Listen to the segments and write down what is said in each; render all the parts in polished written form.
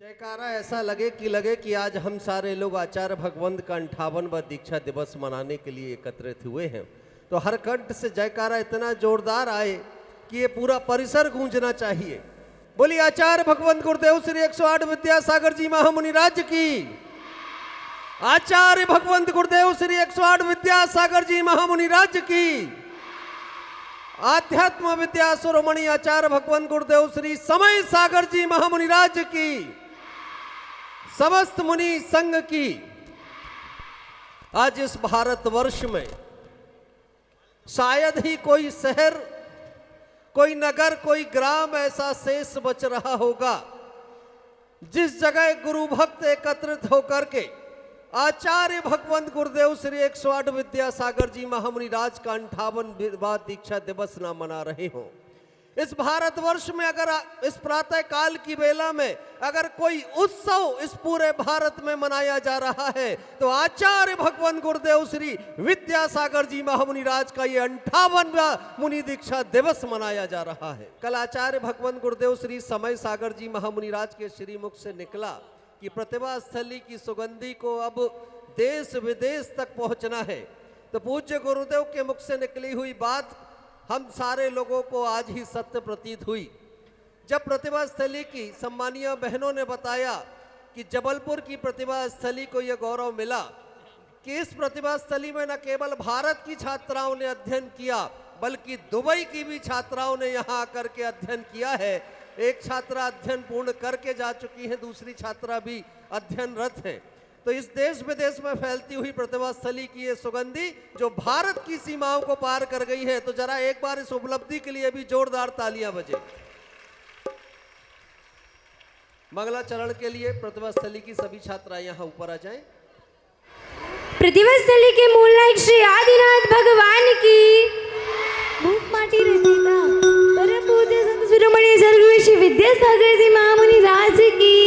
जयकारा ऐसा लगे कि आज हम सारे लोग आचार्य भगवंत का 58वां दीक्षा दिवस मनाने के लिए एकत्रित हुए हैं। तो हर कंठ से जयकारा इतना जोरदार आए कि ये पूरा परिसर गूंजना चाहिए। बोलिए आचार्य भगवंत गुरुदेव श्री 108 विद्यासागर जी महामुनि राज्य की। आचार्य भगवंत गुरुदेव श्री 108 विद्यासागर जी महामुनि राज्य की। आध्यात्म विद्या शिरोमणि आचार्य भगवंत गुरुदेव श्री समय सागर जी महामुनि राज्य की। समस्त मुनि संघ की। आज इस भारतवर्ष में शायद ही कोई शहर, कोई नगर, कोई ग्राम ऐसा शेष बच रहा होगा जिस जगह गुरु भक्त एकत्रित होकर के आचार्य भगवंत गुरुदेव श्री 108 विद्यासागर जी महामुनि राज का 58वां दीक्षा दिवस ना मना रहे हो। इस भारतवर्ष में अगर इस प्रातः काल की बेला में अगर कोई उत्सव इस पूरे भारत में मनाया जा रहा है तो आचार्य भगवंत गुरुदेव श्री विद्यासागर जी महामुनि राज का ये 58वां मुनि दीक्षा दिवस मनाया जा रहा है। कल आचार्य भगवंत गुरुदेव श्री समय सागर जी महामुनि राज के श्रीमुख से निकला कि प्रतिभा स्थली की सुगंधी को अब देश विदेश तक पहुंचना है। तो पूज्य गुरुदेव के मुख से निकली हुई बात हम सारे लोगों को आज ही सत्य प्रतीत हुई। जब प्रतिभा स्थली की सम्मानीय बहनों ने बताया कि जबलपुर की प्रतिभा स्थली को यह गौरव मिला कि इस प्रतिभा स्थली में न केवल भारत की छात्राओं ने अध्ययन किया बल्कि दुबई की भी छात्राओं ने यहाँ आकर के अध्ययन किया है। एक छात्रा अध्ययन पूर्ण करके जा चुकी है, दूसरी छात्रा भी अध्ययनरत है। तो इस देश विदेश में फैलती हुई प्रतिभा स्थली की ये सुगंधी जो भारत की सीमाओं को पार कर गई है, तो जरा एक बार इस उपलब्धि के लिए भी जोरदार तालियां बजे। मंगलाचरण के लिए प्रतिभा स्थली की सभी छात्राएं यहाँ ऊपर आ जाएं। प्रतिभा स्थली के मूल नायक श्री आदिनाथ भगवान की भूख माटी रचयिता परम पूज्य संत शिरोमणि स्वर्गीय श्री विद्यासागर जी महामुनि राज की।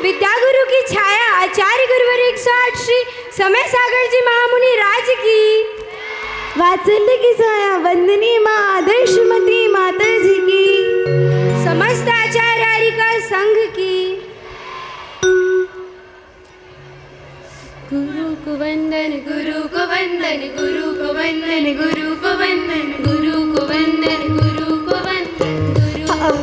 विद्या गुरु की छाया आचार्य गुरुवर 108 श्री समय सागर जी महामुनि राज की। वात्सल्य की छाया वंदनीय माँ आदर्शमती माता जी की। समस्त आचार्य हरिका संघ की। गुरु को वंदन, गुरु को वंदन, गुरु को वंदन, गुरु को वंदन, गुरु को वंदन, गुरु को वंदन, गुरु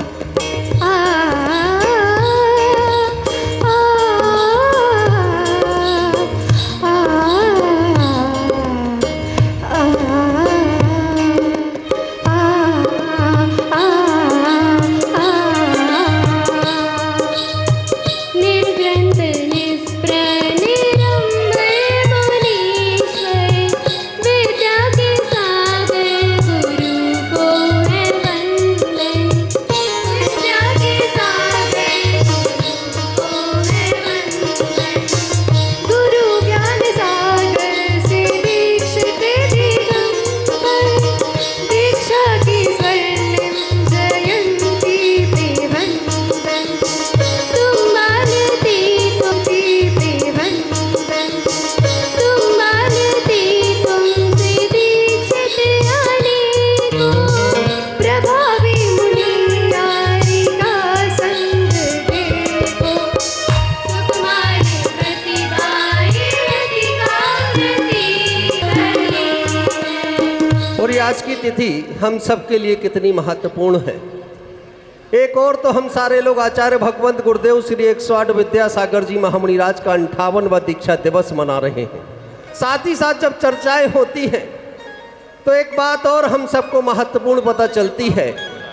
आज की तिथि हम सबके लिए कितनी महत्वपूर्ण है। एक और तो हम सारे लोग आचार्य भगवंत गुरुदेव श्री 108 विद्यासागर जी महामुनि राज का 58वां दीक्षा दिवस मना रहे हैं। साथ ही साथ जब चर्चाएं होती हैं तो एक बात और हम सबको महत्वपूर्ण पता चलती है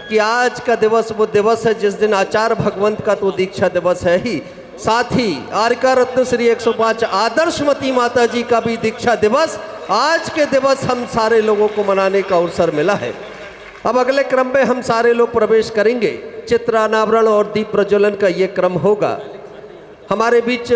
कि आज का दिवस वो दिवस है जिस दिन आचार्य भगवंत का तो दीक्षा दिवस है ही, साथ ही आर्का रत्न श्री 105 आदर्शमती माता जी का भी दीक्षा दिवस आज के दिवस हम सारे लोगों को मनाने का अवसर मिला है। अब अगले क्रम में हम सारे लोग प्रवेश करेंगे। चित्रानावरण और दीप प्रज्वलन का ये क्रम होगा। हमारे बीच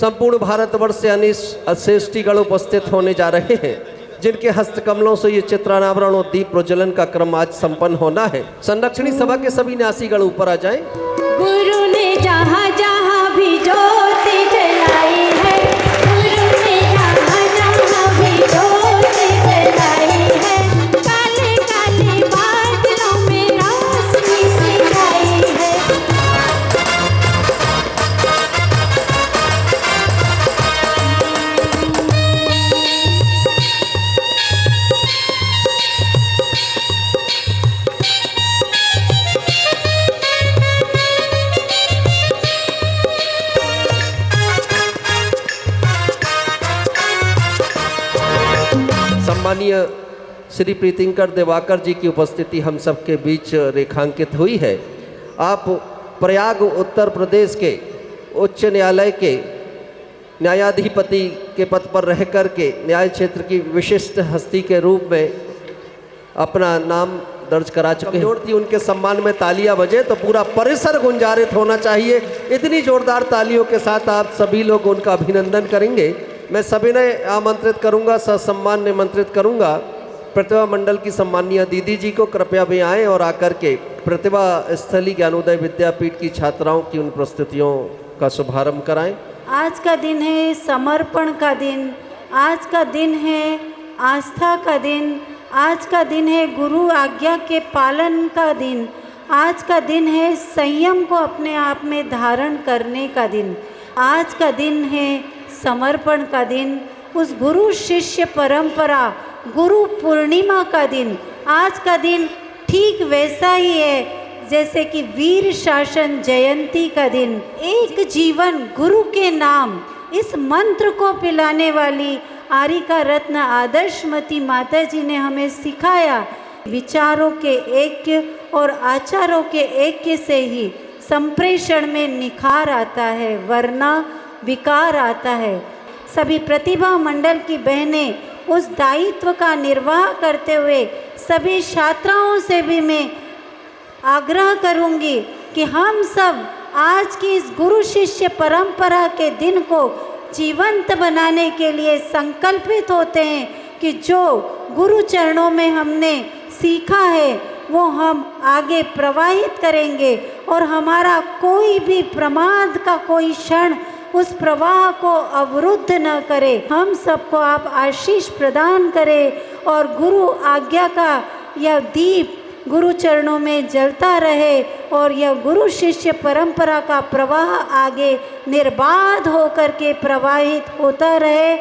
संपूर्ण भारतवर्ष से अनेक श्रेष्ठीगण उपस्थित होने जा रहे हैं जिनके हस्तकमलों से ये चित्रानावरण और दीप प्रज्वलन का क्रम आज संपन्न होना है। संरक्षणी सभा के सभी न्यासीगण ऊपर आ जाएं। गुरु ने जहाँ जहाँ भी ज्योति जलाई है, गुरु ने जहाँ जहाँ भी ज्योति जलाई है, काले काले बादलों में रोशनी सिखाई है। सम्मानीय श्री प्रीतिंकर दिवाकर जी की उपस्थिति हम सबके बीच रेखांकित हुई है। आप प्रयाग उत्तर प्रदेश के उच्च न्यायालय के न्यायाधिपति के पद पर रह कर के न्याय क्षेत्र की विशिष्ट हस्ती के रूप में अपना नाम दर्ज करा चुके हैं। जोड़ती उनके सम्मान में तालियां बजे तो पूरा परिसर गुंजारित होना चाहिए। इतनी जोरदार तालियों के साथ आप सभी लोग उनका अभिनंदन करेंगे। मैं सभी ने आमंत्रित करूंगा, ससम्मान निमंत्रित करूंगा प्रतिभा मंडल की सम्मानीय दीदी जी को, कृपया भी आएँ और आकर के प्रतिभा स्थली ज्ञानोदय विद्यापीठ की छात्राओं की उन प्रस्तुतियों का शुभारंभ कराएं। आज का दिन है समर्पण का दिन, आज का दिन है आस्था का दिन, आज का दिन है गुरु आज्ञा के पालन का दिन, आज का दिन है संयम को अपने आप में धारण करने का दिन, आज का दिन है समर्पण का दिन, उस गुरु शिष्य परंपरा गुरु पूर्णिमा का दिन। आज का दिन ठीक वैसा ही है जैसे कि वीर शासन जयंती का दिन। एक जीवन गुरु के नाम, इस मंत्र को पिलाने वाली आरिका रत्न आदर्शमती माता जी ने हमें सिखाया। विचारों के ऐक्य और आचारों के ऐक्य से ही संप्रेषण में निखार आता है, वरना विकार आता है। सभी प्रतिभा मंडल की बहनें उस दायित्व का निर्वाह करते हुए सभी छात्राओं से भी मैं आग्रह करूंगी कि हम सब आज की इस गुरु शिष्य परंपरा के दिन को जीवंत बनाने के लिए संकल्पित होते हैं कि जो गुरु चरणों में हमने सीखा है वो हम आगे प्रवाहित करेंगे और हमारा कोई भी प्रमाद का कोई क्षण उस प्रवाह को अवरुद्ध न करे। हम सबको आप आशीष प्रदान करें और गुरु आज्ञा का यह दीप गुरु चरणों में जलता रहे और यह गुरु शिष्य परंपरा का प्रवाह आगे निर्बाध होकर के प्रवाहित होता रहे।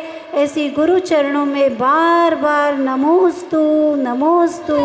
ऐसी गुरु चरणों में बार बार नमोस्तु नमोस्तु।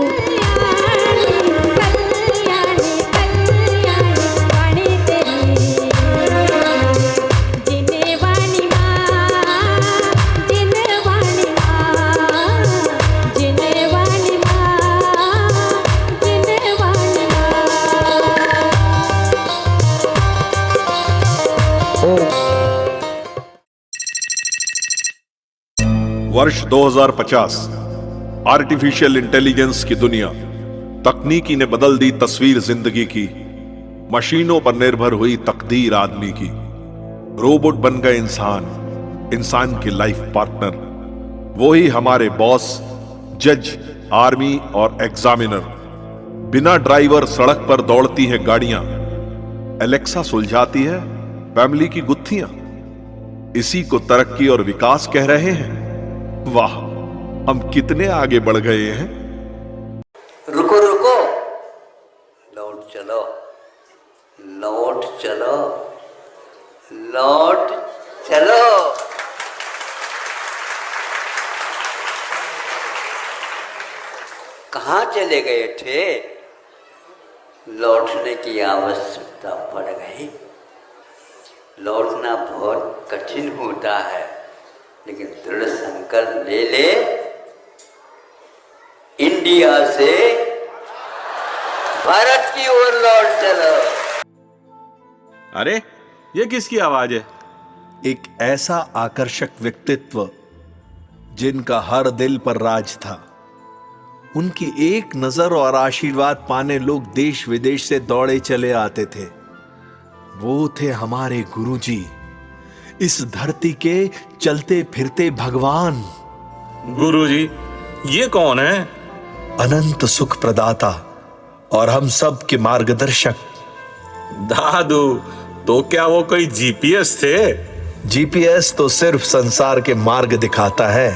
वर्ष 2050, आर्टिफिशियल इंटेलिजेंस की दुनिया, तकनीकी ने बदल दी तस्वीर जिंदगी की, मशीनों पर निर्भर हुई तकदीर आदमी की, रोबोट बन गए इंसान, इंसान की लाइफ पार्टनर, वो ही हमारे बॉस, जज, आर्मी और एग्जामिनर। बिना ड्राइवर सड़क पर दौड़ती है गाड़ियां, एलेक्सा सुलझाती है फैमिली की गुत्थियां। इसी को तरक्की और विकास कह रहे हैं। वाह, हम कितने आगे बढ़ गए हैं। रुको रुको, लौट चलो, लौट चलो, लौट चलो। कहाँ चले गए थे? लौटने की आवश्यकता पड़ गई। लौटना बहुत कठिन होता है, लेकिन दृढ़ संकल्प ले ले, इंडिया से भारत की ओर लौट चलो। अरे ये किसकी आवाज है? एक ऐसा आकर्षक व्यक्तित्व जिनका हर दिल पर राज था। उनकी एक नजर और आशीर्वाद पाने लोग देश विदेश से दौड़े चले आते थे। वो थे हमारे गुरुजी, इस धरती के चलते फिरते भगवान। गुरुजी, ये कौन है? अनंत सुख प्रदाता और हम सब के मार्गदर्शक। दादू, तो क्या वो कोई जीपीएस थे? जीपीएस तो सिर्फ संसार के मार्ग दिखाता है।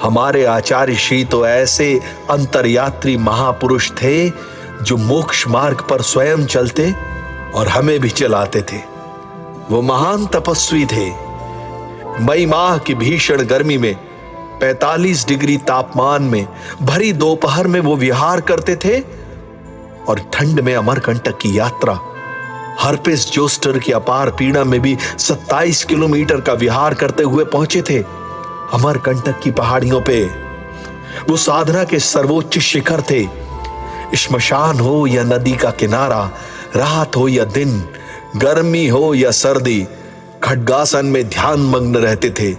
हमारे आचार्य श्री तो ऐसे अंतर्यात्री महापुरुष थे जो मोक्ष मार्ग पर स्वयं चलते और हमें भी चलाते थे। वो महान तपस्वी थे। मई माह की भीषण गर्मी में 45 डिग्री तापमान में भरी दोपहर में वो विहार करते थे और ठंड में अमरकंटक की यात्रा, हर्पिस जोस्टर की अपार पीड़ा में भी 27 किलोमीटर का विहार करते हुए पहुंचे थे अमरकंटक की पहाड़ियों पे। वो साधना के सर्वोच्च शिखर थे। श्मशान हो या नदी का किनारा, रात हो या दिन, गर्मी हो या सर्दी, खड्गासन में ध्यान मग्न रहते थे।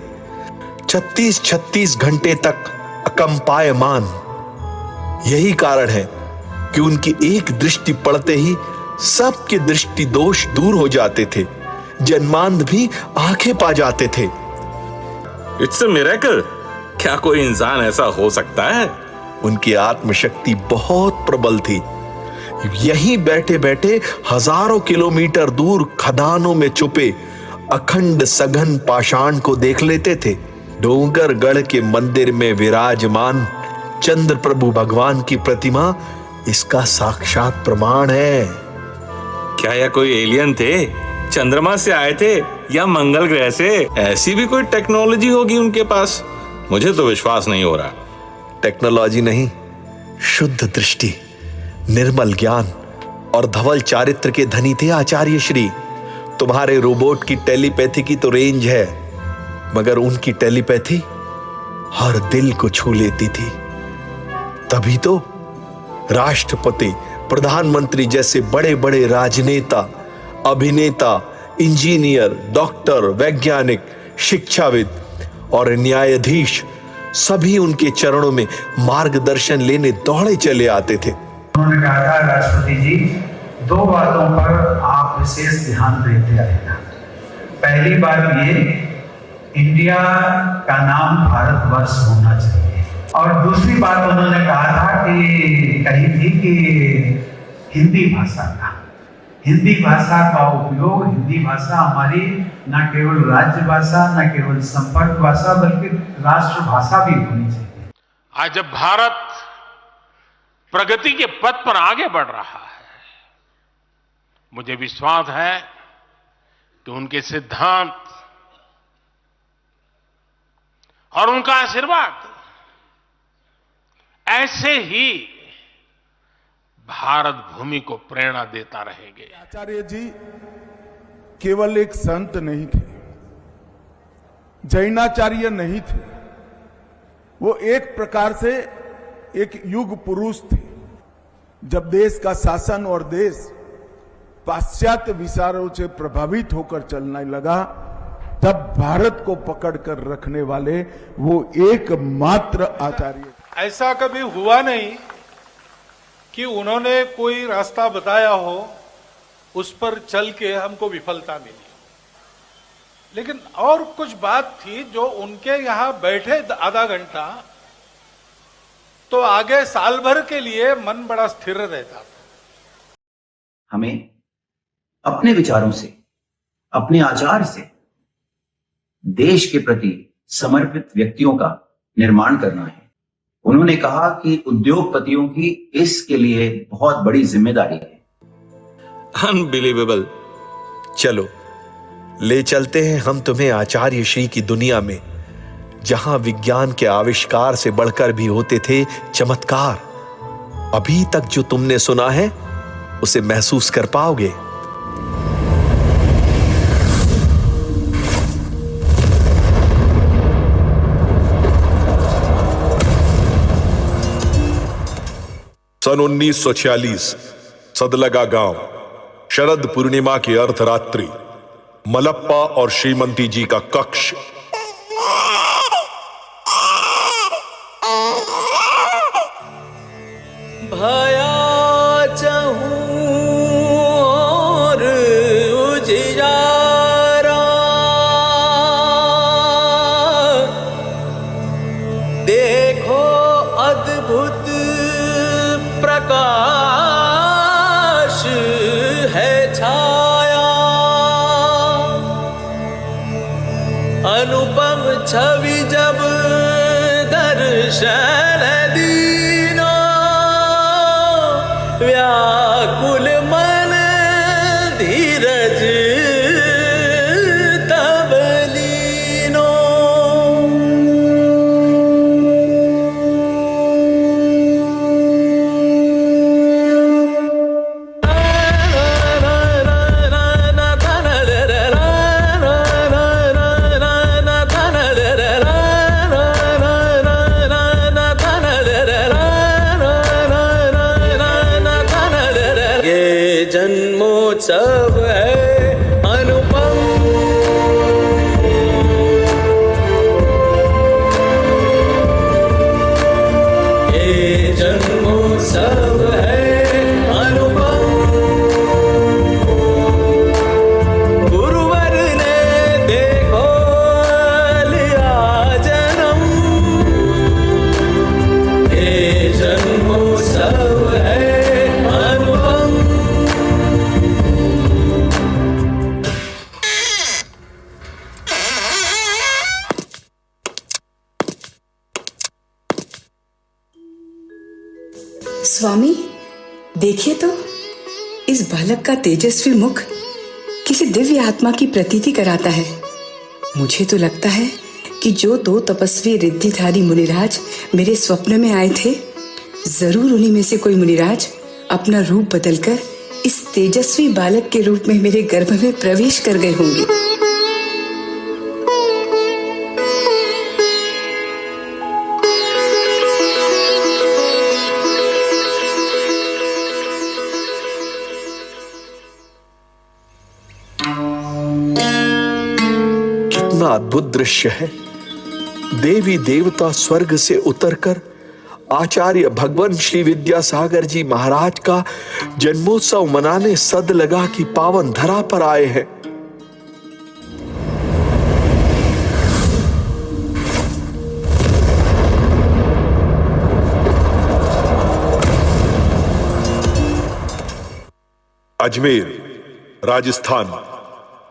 36 घंटे तक अकंपायमान। यही कारण है कि उनकी एक दृष्टि पड़ते ही सबके दृष्टि दोष दूर हो जाते थे, जन्मांध भी आंखें पा जाते थे। It's a miracle. क्या कोई इंसान ऐसा हो सकता है? उनकी आत्मशक्ति बहुत प्रबल थी। यहीं बैठे बैठे हजारों किलोमीटर दूर खदानों में छुपे अखंड सघन पाषाण को देख लेते थे। डोंगरगढ़ के मंदिर में विराजमान चंद्र प्रभु भगवान की प्रतिमा इसका साक्षात प्रमाण है। क्या यह कोई एलियन थे? चंद्रमा से आए थे या मंगल ग्रह से? ऐसी भी कोई टेक्नोलॉजी होगी उनके पास? मुझे तो विश्वास नहीं हो रहा। टेक्नोलॉजी नहीं, शुद्ध दृष्टि, निर्मल ज्ञान और धवल चारित्र के धनी थे आचार्य श्री। तुम्हारे रोबोट की टेलीपैथी की तो रेंज है, मगर उनकी टेलीपैथी हर दिल को छू लेती थी। तभी तो राष्ट्रपति, प्रधानमंत्री जैसे बड़े बड़े राजनेता, अभिनेता, इंजीनियर, डॉक्टर, वैज्ञानिक, शिक्षाविद और न्यायाधीश सभी उनके चरणों में मार्गदर्शन लेने दौड़े चले आते थे। उन्होंने कहा था, राष्ट्रपति जी, 2 बातों पर आप विशेष ध्यान देते रहना। पहली बात ये, इंडिया का नाम भारतवर्ष होना चाहिए, और दूसरी बात उन्होंने कहा था कि कही थी कि हिंदी भाषा का उपयोग, हिंदी भाषा हमारी न केवल राज्य भाषा, न केवल संपर्क भाषा, बल्कि राष्ट्र भाषा भी होनी चाहिए। आज जब भारत प्रगति के पथ पर आगे बढ़ रहा है, मुझे विश्वास है कि उनके सिद्धांत और उनका आशीर्वाद ऐसे ही भारत भूमि को प्रेरणा देता रहेंगे। आचार्य जी केवल एक संत नहीं थे, जैनाचार्य नहीं थे, वो एक प्रकार से एक युग पुरुष थे। जब देश का शासन और देश पाश्चात्य विचारों से प्रभावित होकर चलने लगा, तब भारत को पकड़कर रखने वाले वो एकमात्र आचार्य। ऐसा कभी हुआ नहीं कि उन्होंने कोई रास्ता बताया हो, उस पर चल के हमको विफलता मिली। लेकिन और कुछ बात थी जो उनके यहां बैठे आधा घंटा तो आगे साल भर के लिए मन बड़ा स्थिर रहता था। हमें अपने विचारों से, अपने आचार से देश के प्रति समर्पित व्यक्तियों का निर्माण करना है। उन्होंने कहा कि उद्योगपतियों की इसके लिए बहुत बड़ी जिम्मेदारी है। अनबिलीवेबल। चलो ले चलते हैं हम तुम्हें आचार्य श्री की दुनिया में, जहां विज्ञान के आविष्कार से बढ़कर भी होते थे चमत्कार। अभी तक जो तुमने सुना है उसे महसूस कर पाओगे। सन 1946 सदलगा गांव, शरद पूर्णिमा की अर्धरात्रि, मलप्पा और श्रीमंती जी का कक्ष। भया चहूं और उजियारा, देखो अद्भुत प्रकाश है छाया, अनुपम छवि जब दर्शन दीना, व्याकुल मन धीरज तब लीनो। स्वामी देखिए तो, इस बालक का तेजस्वी मुख किसी दिव्य आत्मा की प्रतीति कराता है। मुझे तो लगता है कि जो 2 तपस्वी रिद्धिधारी मुनिराज मेरे स्वप्न में आए थे, जरूर उन्हीं में से कोई मुनिराज अपना रूप बदलकर इस तेजस्वी बालक के रूप में मेरे गर्भ में प्रवेश कर गए होंगे। कितना अद्भुत दृश्य है। देवी देवता स्वर्ग से उतरकर आचार्य भगवान श्री विद्यासागर जी महाराज का जन्मोत्सव मनाने सद लगा की पावन धरा पर आए हैं। अजमेर, राजस्थान,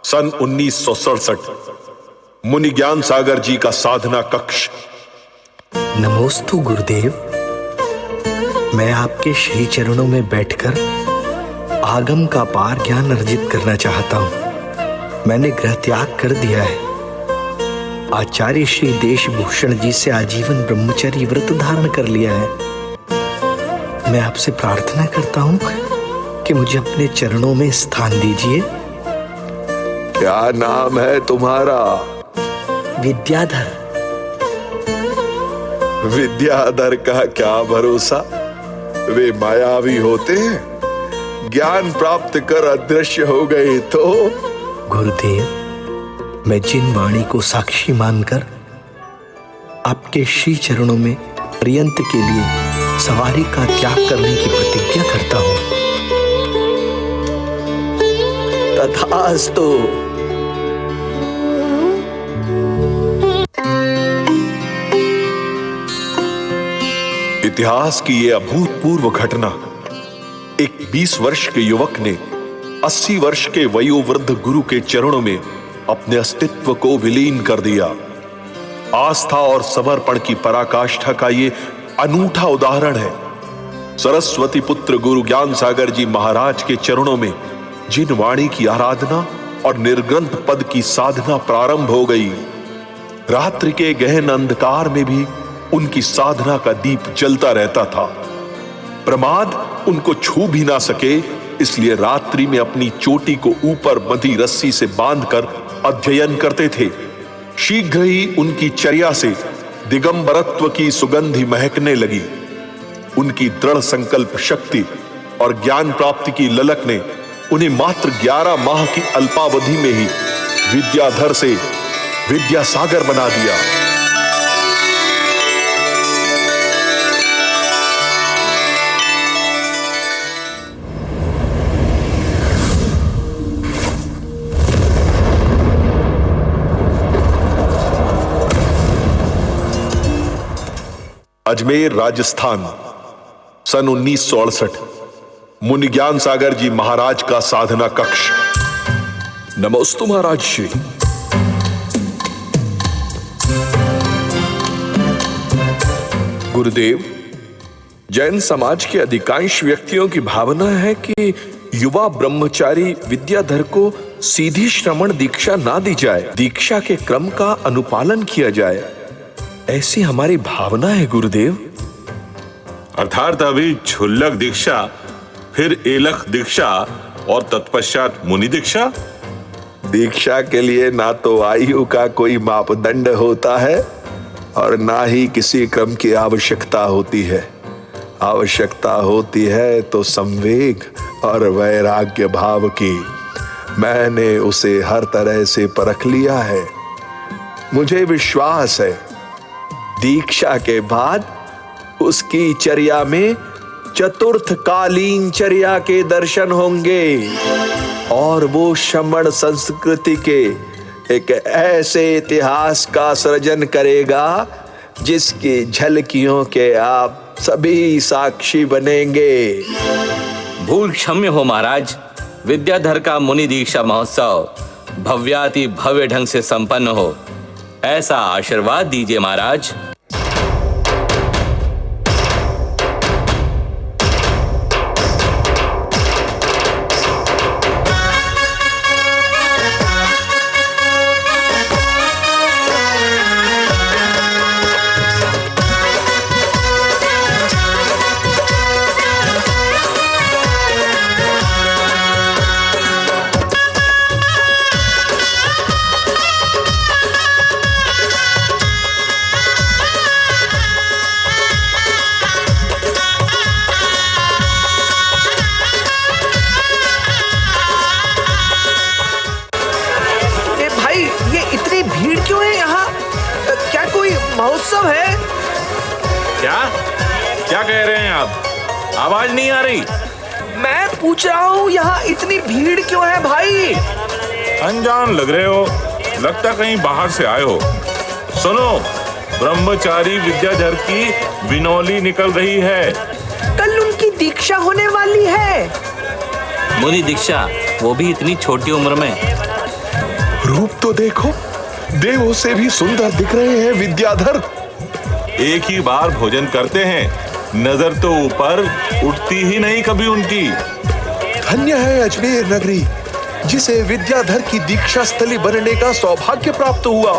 सन 1967। मुनि ज्ञान सागर जी का साधना कक्ष। नमोस्तु गुरुदेव। मैं आपके श्री चरणों में बैठकर आगम का पार ज्ञान अर्जित करना चाहता हूं। मैंने गृह त्याग कर दिया है। आचार्य श्री देशभूषण जी से आजीवन ब्रह्मचर्य व्रत धारण कर लिया है। मैं आपसे प्रार्थना करता हूं कि मुझे अपने चरणों में स्थान दीजिए। क्या नाम है तुम्हारा? विद्याधर। विद्याधर का क्या भरोसा, वे मायावी होते हैं। ज्ञान प्राप्त कर अदृश्य हो गए तो। गुरुदेव, मैं जिन वाणी को साक्षी मानकर आपके श्री चरणों में पर्यंत के लिए सवारी का त्याग करने की प्रतिज्ञा करता हूं। तथास्तु। इतिहास की यह अभूतपूर्व घटना, एक 20 वर्ष के युवक ने 80 वर्ष के वयोवृद्ध गुरु के चरणों में अपने अस्तित्व को विलीन कर दिया। आस्था और समर्पण की पराकाष्ठा का ये अनूठा उदाहरण है। सरस्वती पुत्र गुरु ज्ञान सागर जी महाराज के चरणों में जिन वाणी की आराधना और निर्ग्रंथ पद की साधना प्रारंभ हो गई, रात्रि के गहन अंधकार में भी उनकी साधना का दीप जलता रहता था। प्रमाद उनको छू भी ना सके, इसलिए रात्रि में अपनी चोटी को ऊपर बंधी रस्सी से बांधकर अध्ययन करते थे। शीघ्र ही उनकी चर्या से दिगंबरत्व की सुगंधि महकने लगी। उनकी दृढ़ संकल्प शक्ति और ज्ञान प्राप्ति की ललक ने उन्हें मात्र 11 माह की अल्पावधि में ही विद्याधर से विद्यासागर बना दिया। अजमेर, राजस्थान, सन 1968। मुनि ज्ञान सागर जी महाराज का साधना कक्ष। नमोस्तु महाराज श्री। गुरुदेव, जैन समाज के अधिकांश व्यक्तियों की भावना है कि युवा ब्रह्मचारी विद्याधर को सीधी श्रमण दीक्षा ना दी जाए, दीक्षा के क्रम का अनुपालन किया जाए, ऐसी हमारी भावना है गुरुदेव। अर्थात अभी क्षुल्लक दीक्षा, फिर एलख दीक्षा और तत्पश्चात मुनि दीक्षा। दीक्षा के लिए ना तो आयु का कोई मापदंड होता है और ना ही किसी क्रम की आवश्यकता होती है। आवश्यकता होती है तो संवेग और वैराग्य भाव की। मैंने उसे हर तरह से परख लिया है। मुझे विश्वास है दीक्षा के बाद उसकी चर्या में चतुर्थ कालीन चर्या के दर्शन होंगे और वो श्रमण संस्कृति के एक ऐसे इतिहास का सृजन करेगा जिसकी झलकियों के आप सभी साक्षी बनेंगे। भूल क्षम्य हो महाराज। विद्याधर का मुनि दीक्षा महोत्सव भव्याति भव्य ढंग से संपन्न हो, ऐसा आशीर्वाद दीजिए महाराज। है यहाँ? क्या कोई महोत्सव है? क्या क्या कह रहे हैं आप? आवाज नहीं आ रही। मैं पूछ रहा हूँ यहाँ इतनी भीड़ क्यों है भाई? अनजान लग रहे हो, लगता कहीं बाहर से आए हो। सुनो, ब्रह्मचारी विद्याधर की विनोली निकल रही है। कल उनकी दीक्षा होने वाली है। मुनि दीक्षा, वो भी इतनी छोटी उम्र में। रूप तो देखो, देवों से भी सुंदर दिख रहे हैं विद्याधर। एक ही बार भोजन करते हैं, नजर तो ऊपर उठती ही नहीं कभी उनकी। धन्य है अजमेर नगरी, जिसे विद्याधर की दीक्षा स्थली बनने का सौभाग्य प्राप्त हुआ।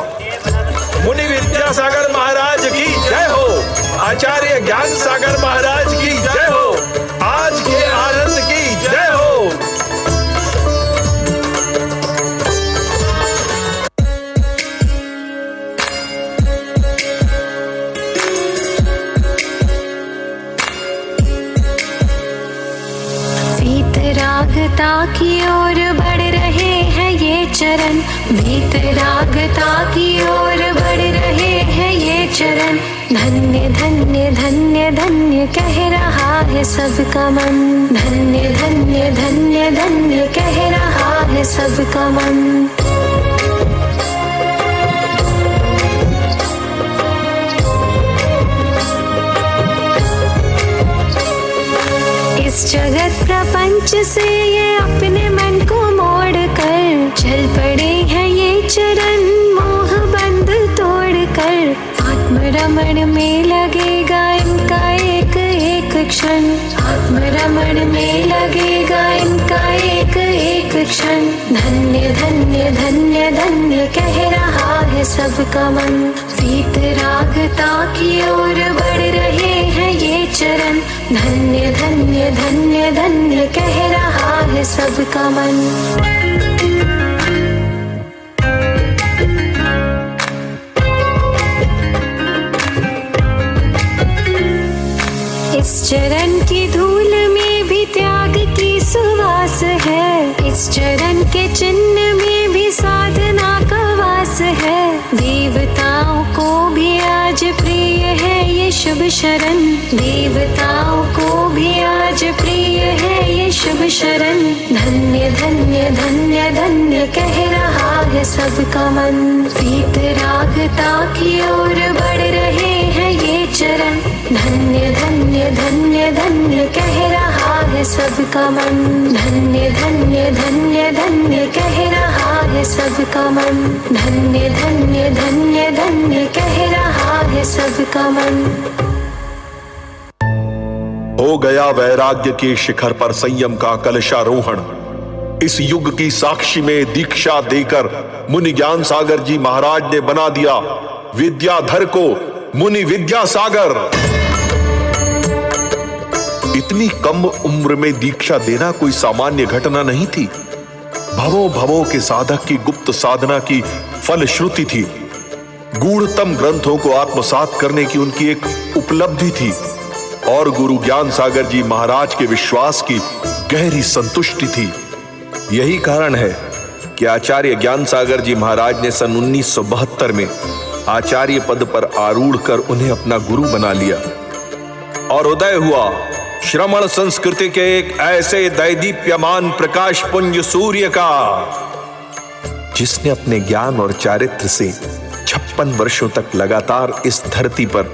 मुनि विद्यासागर महाराज की जय हो, आचार्य ज्ञान सागर महाराज की जय हो, आज के आनंद की जय हो। वीतरागता की ओर बढ़ रहे हैं ये चरण, वीतरागता की ओर बढ़ रहे हैं ये चरण। धन्य धन्य धन्य धन्य कह रहा है सबका मन, धन्य धन्य धन्य धन्य कह रहा है सबका मन। इस जगत प्रपंच से ये अपने मन को मोड़ कर चल पड़े हैं ये चरण, मोह बंध तोड़ कर। आत्मरमण में लगेगा इनका एक एक क्षण, आत्मरमण में लगेगा इनका एक एक क्षण। धन्य धन्य धन्य धन्य कह रहा है सबका मन, वीतरागता की ओर बढ़ रहे हैं ये चरण। धन्य धन्य धन्य धन्य कह रहा है सबका मन। इस चरण की धूल में भी त्याग की सुवास है, इस चरण के चिन्ह में भी साधना का वास है। देवताओं को भी आज प्रिय है ये शुभ शरण, देवताओं को भी आज प्रिय है ये शुभ शरण। धन्य धन्य धन्य धन्य कह रहा है सबका मन, वीतरागता की ओर बढ़ रहे हैं ये चरण। धन्य धन्य धन्य धन्य कह रहा है सबका मन, धन्य धन्य धन्य धन्य कह रहा है सबका मन, धन्य धन्य धन्य धन्य कह रहा है सबका मन। हो गया वैराग्य के शिखर पर संयम का कलशारोहण। इस युग की साक्षी में दीक्षा देकर मुनि ज्ञान सागर जी महाराज ने बना दिया विद्याधर को मुनि विद्यासागर। इतनी कम उम्र में दीक्षा देना कोई सामान्य घटना नहीं थी, भवों भवों के साधक की गुप्त साधना की फलश्रुति थी, गूढ़तम ग्रंथों को आत्मसात करने की उनकी एक उपलब्धि थी और गुरु ज्ञान सागर जी महाराज के विश्वास की गहरी संतुष्टि थी। यही कारण है कि आचार्य ज्ञान सागर जी महाराज ने सन 1972 में आचार्य पद पर आरूढ़ कर उन्हें अपना गुरु बना लिया और उदय हुआ श्रमण संस्कृति के एक ऐसे दैदीप्यमान प्रकाश पुंज सूर्य का, जिसने अपने ज्ञान और चारित्र से 56 वर्षों तक लगातार इस धरती पर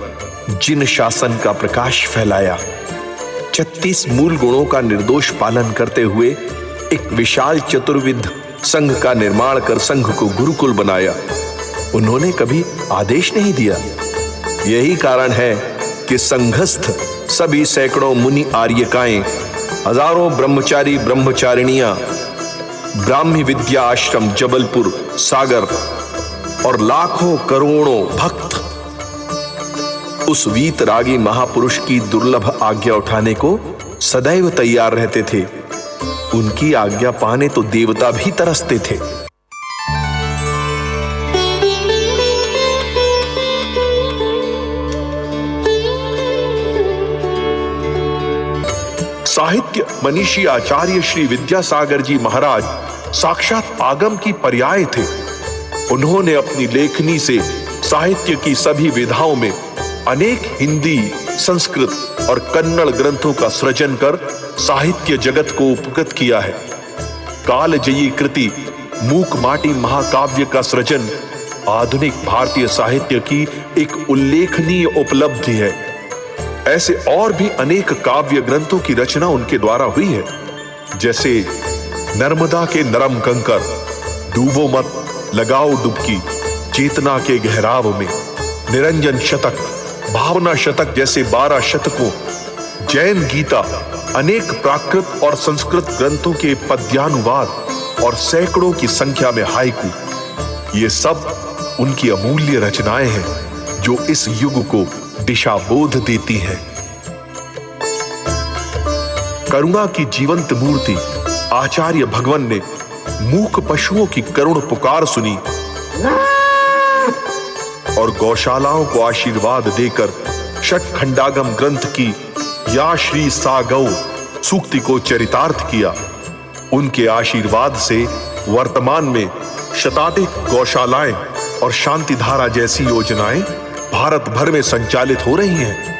जिन शासन का प्रकाश फैलाया, 36 मूल गुणों का निर्दोष पालन करते हुए एक विशाल चतुर्विध संघ का निर्माण कर संघ को गुरुकुल बनाया। उन्होंने कभी आदेश नहीं दिया। यही कारण है कि संघस्थ सभी सैकड़ों मुनि आर्यकाएं, हजारों ब्रह्मचारी ब्रह्मचारिणियां, ब्राह्मी विद्या आश्रम जबलपुर सागर और लाखों करोड़ों भक्त उस वीतरागी महापुरुष की दुर्लभ आज्ञा उठाने को सदैव तैयार रहते थे। उनकी आज्ञा पाने तो देवता भी तरसते थे। साहित्य मनीषी आचार्य श्री विद्यासागर जी महाराज साक्षात आगम की पर्याय थे। उन्होंने अपनी लेखनी से साहित्य की सभी विधाओं में अनेक हिंदी, संस्कृत और कन्नड़ ग्रंथों का सृजन कर साहित्य जगत को उपकृत किया है। कालजयी कृति मूक माटी महाकाव्य का सृजन आधुनिक भारतीय साहित्य की एक उल्लेखनीय उपलब्धि है। ऐसे और भी अनेक काव्य ग्रंथों की रचना उनके द्वारा हुई है, जैसे नर्मदा के नरम कंकर, डूबो मत लगाओ डुबकी, चेतना के गहराव में, निरंजन शतक, भावना शतक जैसे 12 शतकों, जैन गीता, अनेक प्राकृत और संस्कृत ग्रंथों के पद्यानुवाद और सैकड़ों की संख्या में हाइकू। ये सब उनकी अमूल्य रचनाएं हैं जो इस युग को दिशा बोध देती हैं। करुणा की जीवंत मूर्ति आचार्य भगवन ने मूक पशुओं की करुण पुकार सुनी और गौशालाओं को आशीर्वाद देकर षटखंडागम ग्रंथ की या श्री सा गौ सूक्ति को चरितार्थ किया। उनके आशीर्वाद से वर्तमान में शताधिक गौशालाएं और शांति धारा जैसी योजनाएं भारत भर में संचालित हो रही हैं।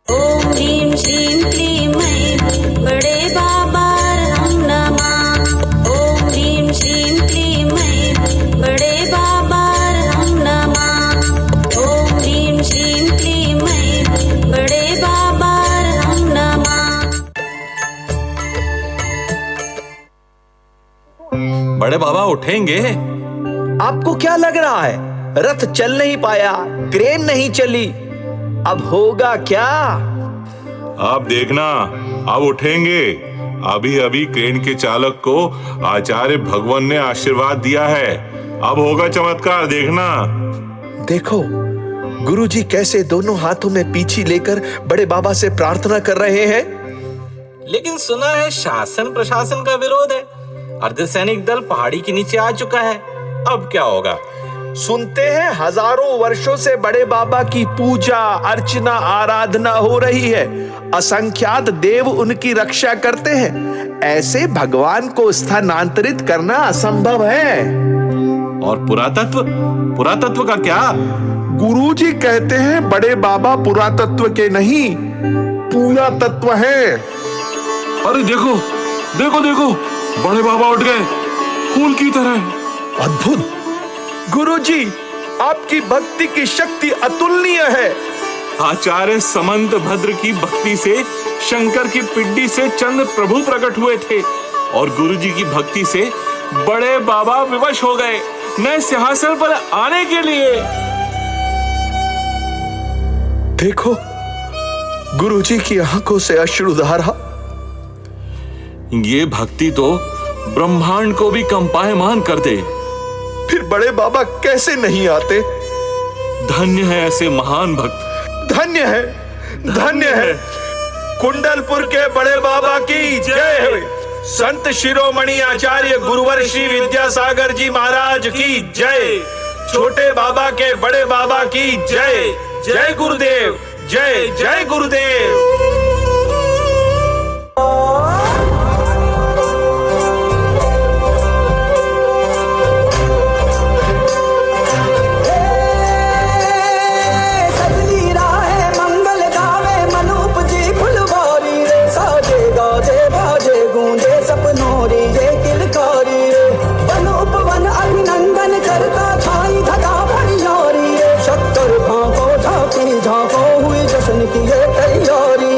ओम ह्रीं श्रीं क्लीं मैं बड़े बाबा राम नमः। ओम ह्रीं श्रीं क्लीं मैं बड़े बाबा राम नमः। ओम ह्रीं श्रीं क्लीं मैं बड़े बाबा राम नमः। बड़े बाबा उठेंगे? आपको क्या लग रहा है? रथ चल नहीं पाया, क्रेन नहीं चली, अब होगा क्या? आप देखना, अब उठेंगे। अभी अभी क्रेन के चालक को आचार्य भगवान ने आशीर्वाद दिया है, अब होगा चमत्कार, देखना। देखो गुरुजी कैसे दोनों हाथों में पीछी लेकर बड़े बाबा से प्रार्थना कर रहे हैं। लेकिन सुना है शासन प्रशासन का विरोध है, अर्धसैनिक दल पहाड़ी के नीचे आ चुका है, अब क्या होगा? सुनते हैं हजारों वर्षों से बड़े बाबा की पूजा अर्चना आराधना हो रही है, असंख्यात देव उनकी रक्षा करते हैं। ऐसे भगवान को स्थानांतरित करना असंभव है। और पुरातत्व का क्या? गुरुजी कहते हैं बड़े बाबा पुरातत्व के नहीं, पूरा तत्व है। अरे देखो देखो देखो, बड़े बाबा उठ गए फूल की तरह। अद्भुत गुरुजी, आपकी भक्ति की शक्ति अतुलनीय है। आचार्य समंत भद्र की भक्ति से शंकर की पिड्डी से चंद्र प्रभु प्रकट हुए थे और गुरुजी की भक्ति से बड़े बाबा विवश हो गए नए सिंहासन पर आने के लिए। देखो गुरुजी की आंखों से अश्रुधारा। ये भक्ति तो ब्रह्मांड को भी कंपायमान कर दे। फिर बड़े बाबा कैसे नहीं आते? धन्य है ऐसे महान भक्त, धन्य है, धन्य है। कुंडलपुर के बड़े बाबा की जय। संत शिरोमणि आचार्य गुरुवर श्री विद्यासागर जी महाराज की जय। छोटे बाबा के बड़े बाबा की जय। जय गुरुदेव, जय जय गुरुदेव। झांको हुई जश्न की ये तैयारी।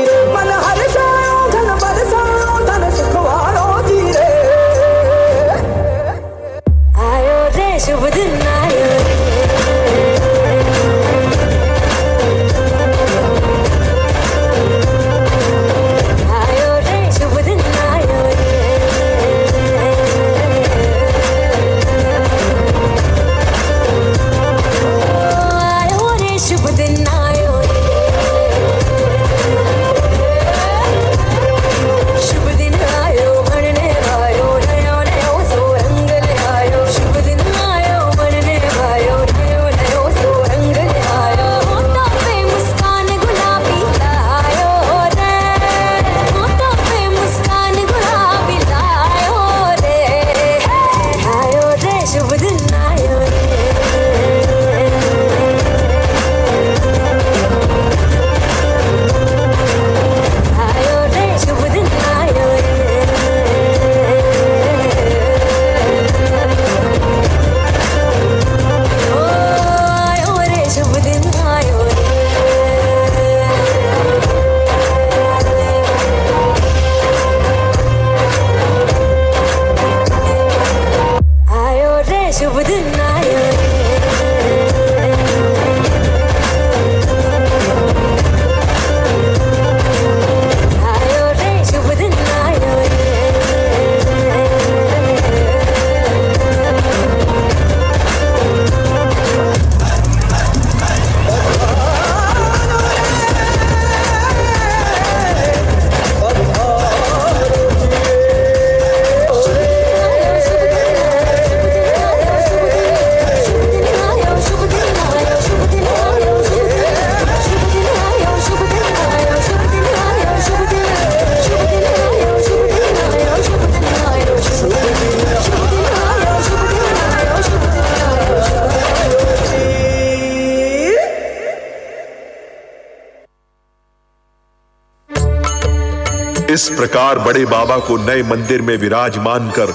इस प्रकार बड़े बाबा को नए मंदिर में विराजमान कर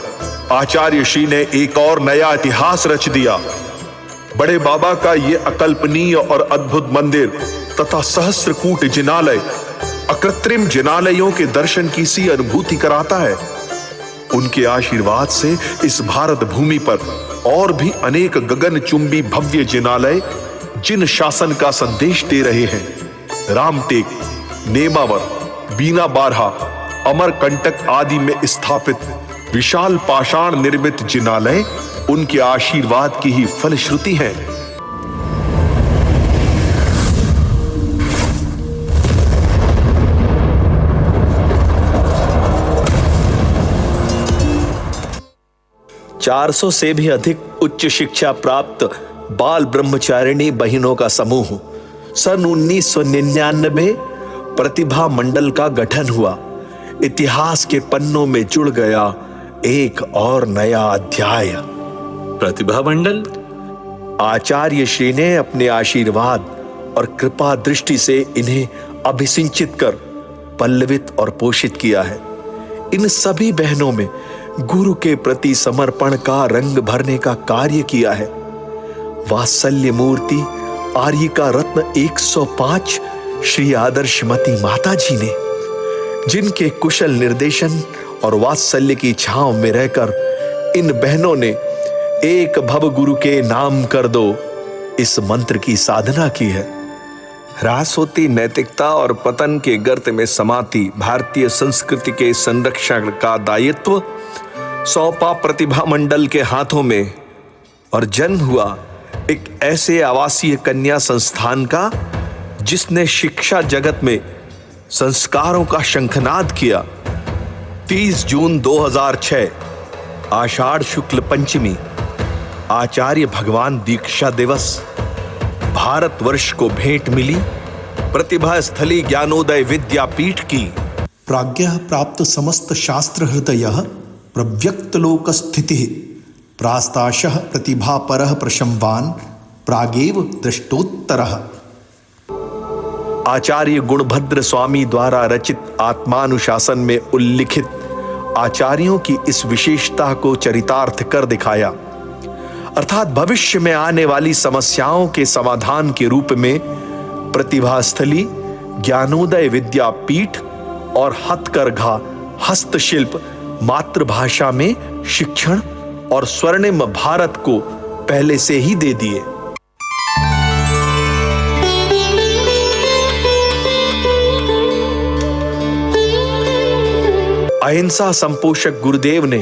आचार्य श्री ने एक और नया इतिहास रच दिया। बड़े बाबा का यह अकल्पनीय और अद्भुत मंदिर तथा सहस्त्रकूट जिनालय अकृत्रिम जिनालयों के दर्शन की सी अनुभूति कराता है। उनके आशीर्वाद से इस भारत भूमि पर और भी अनेक गगनचुंबी भव्य जिनालय जिन शासन का संदेश दे रहे हैं, रामटेक, नेमावर, बीना बारहा, अमरकंटक आदि में स्थापित विशाल पाषाण निर्मित जिनालय उनके आशीर्वाद की ही फलश्रुति है। चार 400 से भी अधिक उच्च शिक्षा प्राप्त बाल ब्रह्मचारिणी बहनों का समूह सन 1999 प्रतिभा मंडल का गठन हुआ। इतिहास के पन्नों में जुड़ गया एक और नया अध्याय। प्रतिभा मंडल? आचार्य श्री ने अपने आशीर्वाद और कृपा दृष्टि से इन्हें अभिसिंचित कर पल्लवित और पोषित किया है। इन सभी बहनों में गुरु के प्रति समर्पण का रंग भरने का कार्य किया है। वात्सल्य मूर्ति आर्यिका रत्न 105 श्री आदर्शमती माता जी ने, जिनके कुशल निर्देशन और वात्सल्य की छांव में रहकर इन बहनों ने एक भव गुरु के नाम कर दो इस मंत्र की साधना की है। ह्रास होती नैतिकता और पतन के गर्त में समाती भारतीय संस्कृति के संरक्षण का दायित्व सौंपा प्रतिभा मंडल के हाथों में और जन्म हुआ एक ऐसे आवासीय कन्या संस्थान का जिसने शिक्षा जगत में संस्कारों का शंखनाद किया। 30 जून 2006 आषाढ़ शुक्ल पंचमी आचार्य भगवान दीक्षा दिवस भारतवर्ष को भेंट मिली प्रतिभा स्थली ज्ञानोदय विद्यापीठ की। प्राज्ञः प्राप्त समस्त शास्त्र हृदय प्रव्यक्त लोक स्थिति प्रास्ताशः प्रतिभा परः प्रशंवान प्रागेव दृष्टोत्तरः। आचार्य गुणभद्र स्वामी द्वारा रचित आत्मानुशासन में उल्लिखित आचार्यों की इस विशेषता को चरितार्थ कर दिखाया, अर्थात भविष्य में आने वाली समस्याओं के समाधान के रूप में प्रतिभास्थली, ज्ञानोदय विद्यापीठ और हथकरघा हस्तशिल्प मातृभाषा में शिक्षण और स्वर्णिम भारत को पहले से ही दे दिए। अहिंसा संपोषक गुरुदेव ने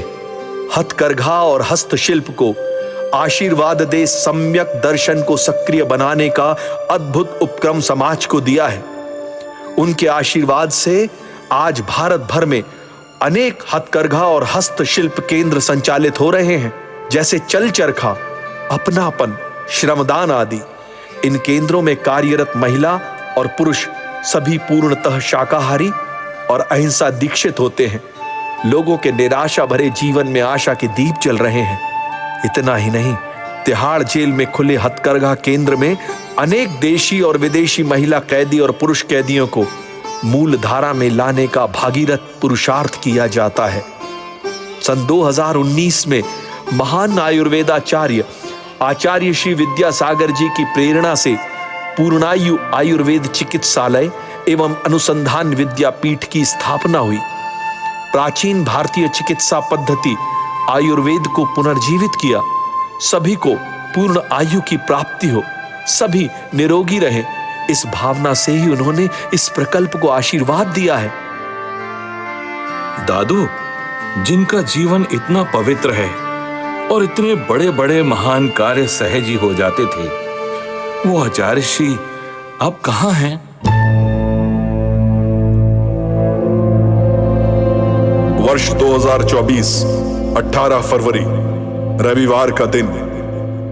हथकरघा और हस्तशिल्प को आशीर्वाद दे सम्यक दर्शन को सक्रिय बनाने का अद्भुत उपक्रम समाज को दिया है। उनके आशीर्वाद से आज भारत भर में अनेक हथकरघा और हस्तशिल्प केंद्र संचालित हो रहे हैं, जैसे चल चरखा, अपनापन, श्रमदान आदि। इन केंद्रों में कार्यरत महिला और पुरुष सभी पूर्णतः शाकाहारी और अहिंसा दीक्षित होते हैं। लोगों के निराशा भरे जीवन में आशा के दीप जल रहे हैं। इतना ही नहीं, तिहाड़ जेल में खुले हथकरघा केंद्र में अनेक देशी और विदेशी महिला कैदी और पुरुष कैदियों को मूल धारा में लाने का भागीरथ पुरुषार्थ किया जाता है। सन 2019 में महान आयुर्वेदाचार्य आचार्य श्री विद्यासागर जी की प्रेरणा से पूर्णायु आयुर्वेद चिकित्सालय एवं अनुसंधान विद्यापीठ की स्थापना हुई। प्राचीन भारतीय चिकित्सा पद्धति आयुर्वेद को पुनर्जीवित किया। सभी को पूर्ण आयु की प्राप्ति हो, सभी निरोगी रहें, इस भावना से ही उन्होंने इस प्रकल्प को आशीर्वाद दिया है। दादू, जिनका जीवन इतना पवित्र है और इतने बड़े बड़े महान कार्य सहज ही हो जाते थे, वो आचार्य श्री अब कहां हैं? वर्ष 2024 18 फरवरी रविवार का दिन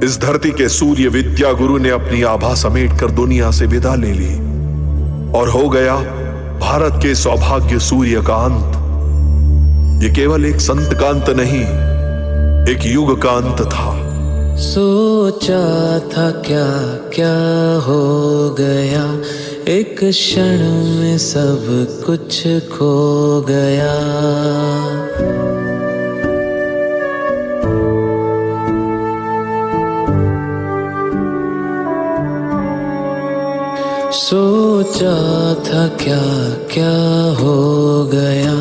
इस धरती के सूर्य विद्या गुरु ने अपनी आभा समेट कर दुनिया से विदा ले ली और हो गया भारत के सौभाग्य सूर्य का अंत। ये केवल एक संत का अंत नहीं, एक युग का अंत था। सोचा था क्या क्या हो गया, एक क्षण में सब कुछ खो गया। सोचा था क्या क्या हो गया,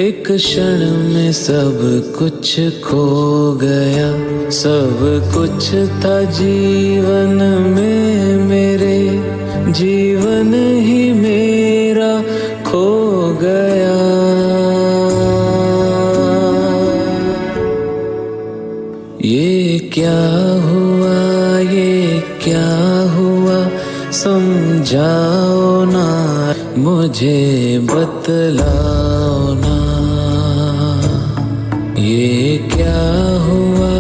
एक क्षण में सब कुछ खो गया। सब कुछ था जीवन में मेरे, जीवन ही मेरा खो गया। ये क्या हुआ, ये क्या हुआ, समझाओ ना, मुझे बतलाओ ना। ये क्या हुआ,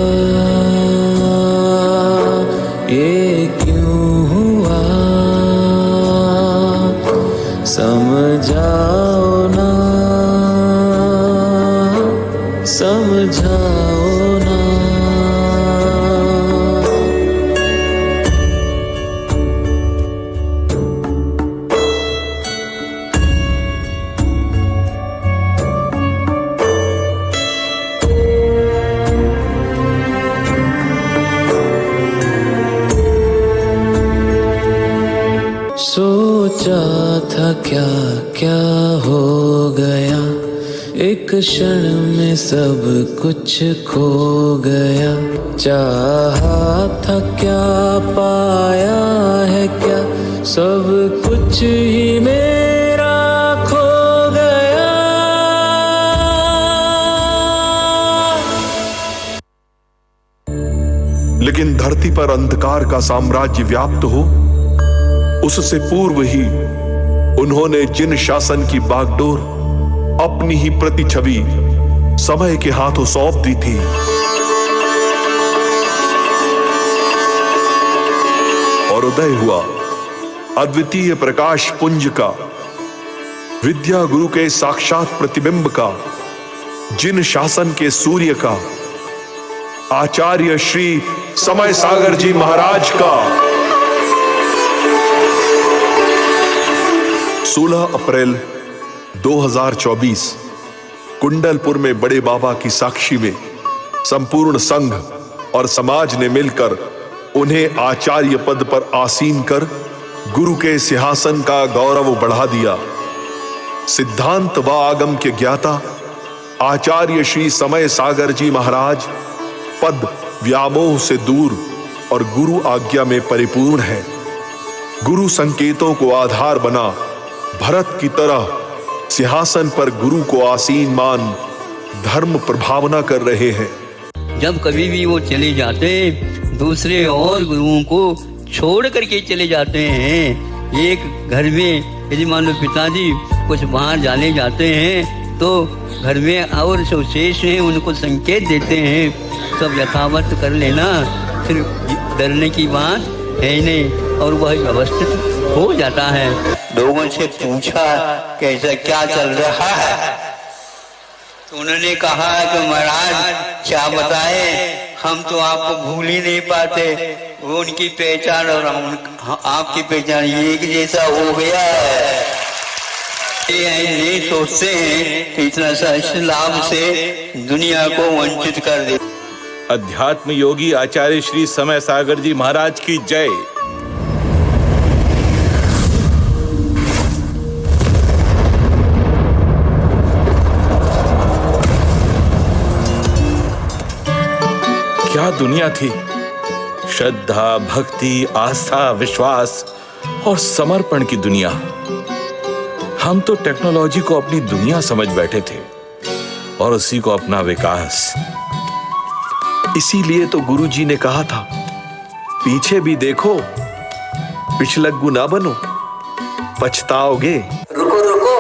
ये क्यों हुआ, समझाओ ना, समझाओ ना। सोचा था क्या क्या हो गया, एक क्षण में सब कुछ खो गया। चाहा था क्या पाया है क्या, सब कुछ ही मेरा खो गया। लेकिन धरती पर अंधकार का साम्राज्य व्याप्त हो, उससे पूर्व ही उन्होंने जिन शासन की बागडोर अपनी ही प्रतिछवि समय के हाथों सौंप दी थी, और उदय हुआ अद्वितीय प्रकाश पुंज का, विद्या गुरु के साक्षात प्रतिबिंब का, जिन शासन के सूर्य का, आचार्य श्री समय सागर जी महाराज का। 16 अप्रैल 2024 कुंडलपुर में बड़े बाबा की साक्षी में संपूर्ण संघ और समाज ने मिलकर उन्हें आचार्य पद पर आसीन कर गुरु के सिंहासन का गौरव बढ़ा दिया। सिद्धांत व आगम के ज्ञाता आचार्य श्री समय सागर जी महाराज पद व्यामोह से दूर और गुरु आज्ञा में परिपूर्ण है। गुरु संकेतों को आधार बना भरत की तरह सिंहासन पर गुरु को आसीन मान धर्म प्रभावना कर रहे हैं। जब कभी भी वो चले जाते, दूसरे और गुरुओं को छोड़ करके चले जाते हैं। एक घर में यदि मान लो पिताजी कुछ बाहर जाने जाते हैं तो घर में और जो शेष हैं उनको संकेत देते हैं, सब यथावत कर लेना, फिर डरने की बात है नहीं, और वह व्यवस्थित हो जाता है। लोगों से पूछा कैसा क्या चल रहा है, तो उन्होंने कहा कि महाराज क्या बताए, हम तो आपको भूल ही नहीं पाते। वो उनकी पहचान और आपकी पहचान एक जैसा हो गया है। ये नहीं सोचते हैं कि इतना सा लाभ से दुनिया को वंचित कर दे। अध्यात्म योगी आचार्य श्री समय सागर जी महाराज की जय। क्या दुनिया थी, श्रद्धा, भक्ति, आस्था, विश्वास और समर्पण की दुनिया। हम तो टेक्नोलॉजी को अपनी दुनिया समझ बैठे थे और उसी को अपना विकास। इसीलिए तो गुरुजी ने कहा था, पीछे भी देखो, पिछलग्गू ना बनो, पछताओगे। रुको रुको,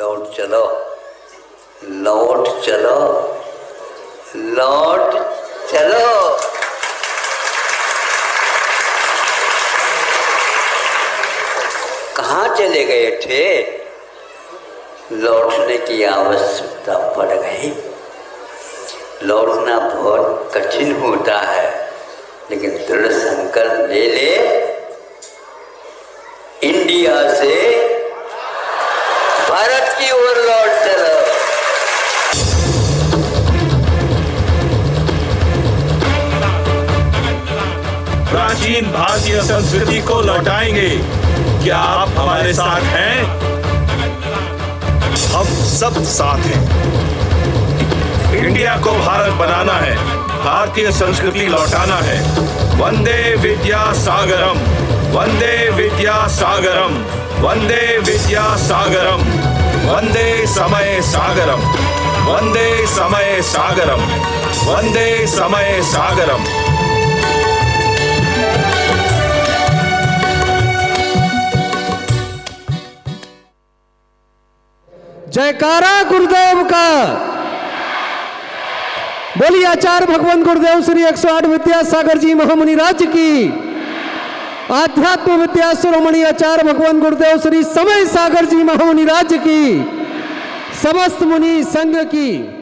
लौट चलो, लौट चलो, लौट चलो। कहाँ चले गए थे? लौटने की आवश्यकता पड़ गई। लौटना बहुत कठिन होता है, लेकिन दृढ़ संकल्प ले ले इंडिया से भारत की ओर लौट चलो। प्राचीन भारतीय संस्कृति को लौटाएंगे। क्या आप हमारे साथ हैं? हम सब साथ हैं। इंडिया को भारत बनाना है, भारतीय संस्कृति लौटाना है। वंदे विद्या सागरम, वंदे विद्या सागरम, वंदे विद्या सागरम, वंदे समय सागरम, वंदे समय सागरम, वंदे समय सागरम। जयकारा गुरुदेव का। बोलिए आचार्य भगवान गुरुदेव श्री 108 विद्यासागर जी महामुनि राज्य की। आध्यात्म विद्या शिरोमणि आचार्य भगवान गुरुदेव श्री समय सागर जी महामुनि राज्य की। समस्त मुनि संघ की।